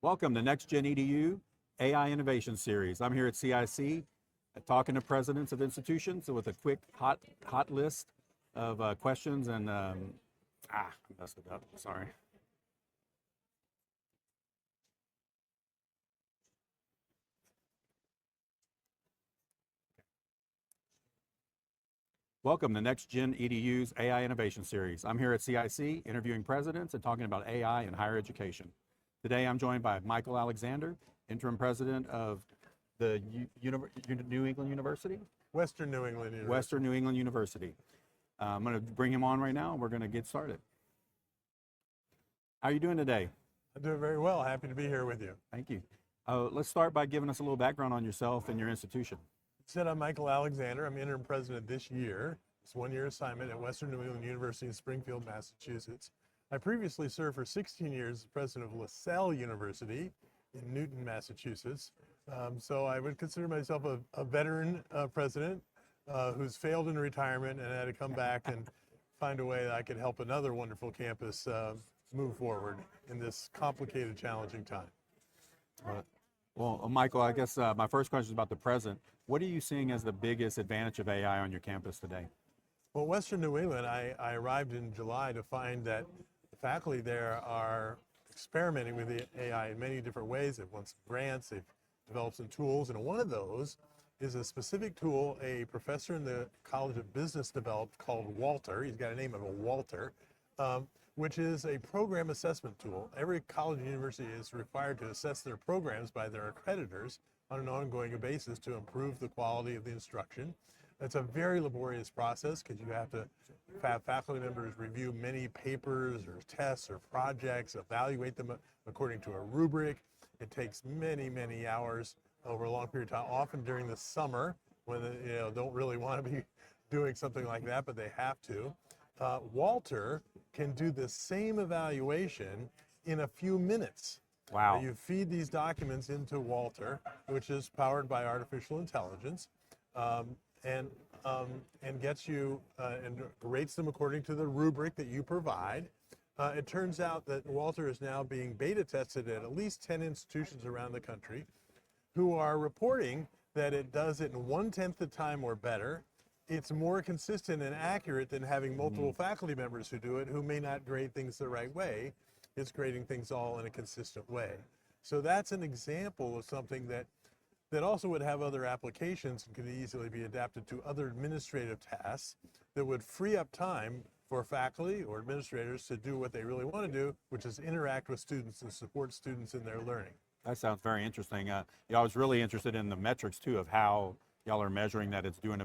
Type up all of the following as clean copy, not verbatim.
Welcome to NextGenEdu AI Innovation Series. I'm here at CIC talking to presidents of institutions with a quick hot list of questions and I messed it up, sorry. Welcome to NextGenEdu's AI Innovation Series. I'm here at CIC interviewing presidents and talking about AI in higher education. Today I'm joined by Michael Alexander, interim president of the New England University? Western New England University. Western New England University. I'm going to bring him on right now and we're going to get started. How are you doing today? I'm doing very well. Happy to be here with you. Thank you. Let's start by giving us a little background on yourself and your institution. I'm Michael Alexander. I'm interim president this year. It's a one-year assignment at Western New England University in Springfield, Massachusetts. I previously served for 16 years as president of LaSalle University in Newton, Massachusetts. So I would consider myself a veteran president who's failed in retirement and had to come back and find a way that I could help another wonderful campus move forward in this complicated, challenging time. Well, Michael, I guess my first question is about the present. What are you seeing as the biggest advantage of AI on your campus today? Well, Western New England, I arrived in July to find that the faculty there are experimenting with the AI in many different ways. They've won some grants, they've developed some tools, and one of those is a specific tool a professor in the College of Business developed called Walter. He's got a name of a Walter, which is a program assessment tool. Every college and university is required to assess their programs by their accreditors on an ongoing basis to improve the quality of the instruction. It's a very laborious process because you have to have faculty members review many papers or tests or projects, evaluate them according to a rubric. It takes many, many hours over a long period of time, often during the summer when they don't really want to be doing something like that, but they have to. Walter can do the same evaluation in a few minutes. Wow. You feed these documents into Walter, which is powered by artificial intelligence, and gets you and rates them according to the rubric that you provide. It turns out that Walter is now being beta tested at least 10 institutions around the country who are reporting that it does it in 1/10 the time or better. It's more consistent and accurate than having multiple faculty members who do it who may not grade things the right way. It's grading things all in a consistent way. So that's an example of something that also would have other applications and could easily be adapted to other administrative tasks that would free up time for faculty or administrators to do what they really want to do, which is interact with students and support students in their learning. That sounds very interesting. I was really interested in the metrics too of how y'all are measuring that it's doing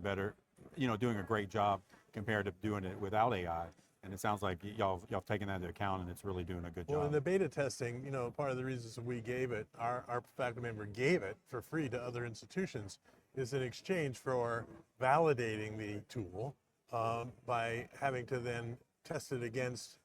doing a great job compared to doing it without AI. And it sounds like y'all taken that into account and it's really doing a good job. Well, in the beta testing, part of the reasons we gave it, our faculty member gave it for free to other institutions, is in exchange for validating the tool by having to then test it against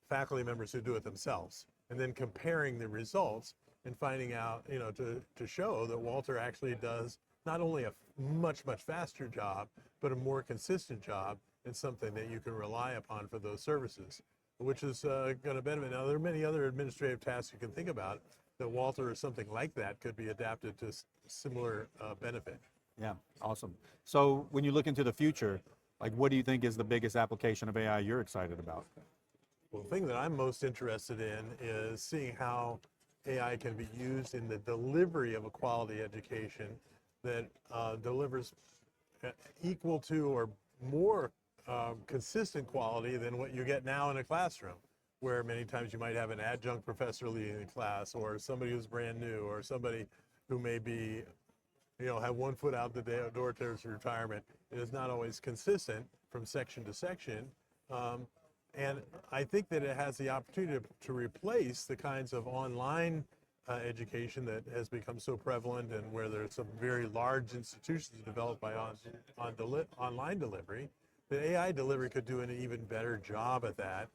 faculty members who do it themselves, and then comparing the results and finding out, to show that Walter actually does not only a much faster job, but a more consistent job and something that you can rely upon for those services, which is going to benefit. Now, there are many other administrative tasks you can think about that Walter or something like that could be adapted to similar benefit. Yeah, awesome. So when you look into the future, like what do you think is the biggest application of AI you're excited about? Well, the thing that I'm most interested in is seeing how AI can be used in the delivery of a quality education that delivers equal to or more consistent quality than what you get now in a classroom, where many times you might have an adjunct professor leading the class, or somebody who's brand new, or somebody who may be, have one foot out the door towards retirement. It is not always consistent from section to section. And I think that it has the opportunity to replace the kinds of online education that has become so prevalent, and where there's some very large institutions developed by online delivery. The AI delivery could do an even better job at that.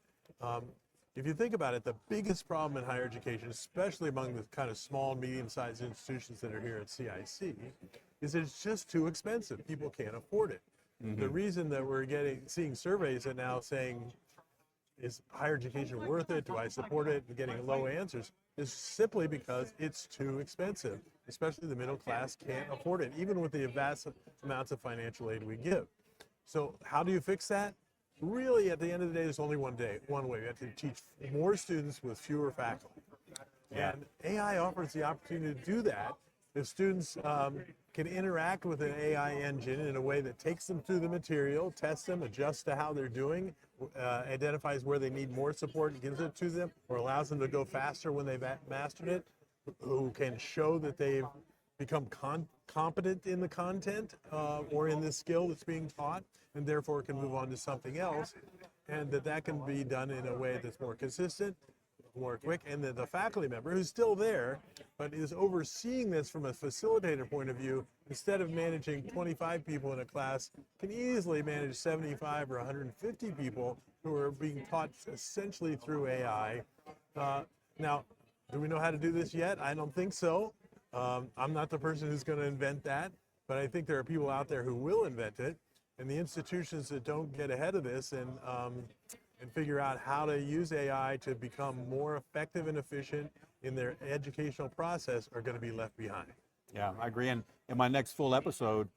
If you think about it, the biggest problem in higher education, especially among the kind of small, medium-sized institutions that are here at CIC, is that it's just too expensive. People can't afford it. The reason that we're seeing surveys that now saying is higher education worth it? Do I support it? And getting low answers is simply because it's too expensive, especially the middle class can't afford it, even with the vast amounts of financial aid we give. So how do you fix that? Really, at the end of the day, there's only one way. We have to teach more students with fewer faculty. Yeah. And AI offers the opportunity to do that if students can interact with an AI engine in a way that takes them through the material, tests them, adjusts to how they're doing, identifies where they need more support and gives it to them, or allows them to go faster when they've mastered it, who can show that they've become competent in the content or in this skill that's being taught, and therefore can move on to something else, and that can be done in a way that's more consistent, more quick, and that the faculty member who's still there but is overseeing this from a facilitator point of view, instead of managing 25 people in a class, can easily manage 75 or 150 people who are being taught essentially through AI. Now, do we know how to do this yet? I don't think so. I'm not the person who's going to invent that, but I think there are people out there who will invent it, and the institutions that don't get ahead of this and figure out how to use AI to become more effective and efficient in their educational process are going to be left behind. Yeah, I agree. And in my next full episode,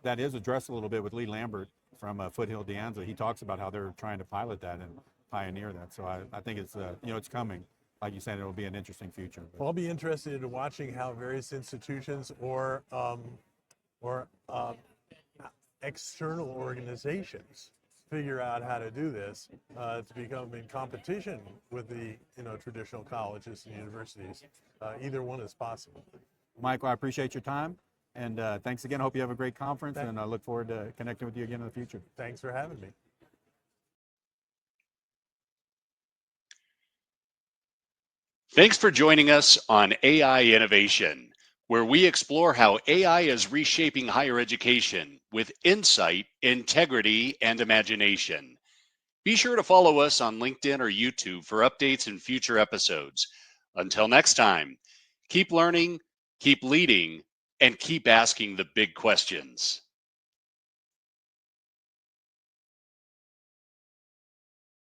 that is addressed a little bit with Lee Lambert from Foothill De Anza. He talks about how they're trying to pilot that and pioneer that. So I think it's it's coming. Like you said, it'll be an interesting future. Well, I'll be interested in watching how various institutions or external organizations figure out how to do this to become in competition with the traditional colleges and universities. Either one is possible. Michael, I appreciate your time, and thanks again. I hope you have a great conference, and I look forward to connecting with you again in the future. Thanks for having me. Thanks for joining us on AI Innovation, where we explore how AI is reshaping higher education with insight, integrity, and imagination. Be sure to follow us on LinkedIn or YouTube for updates and future episodes. Until next time, keep learning, keep leading, and keep asking the big questions.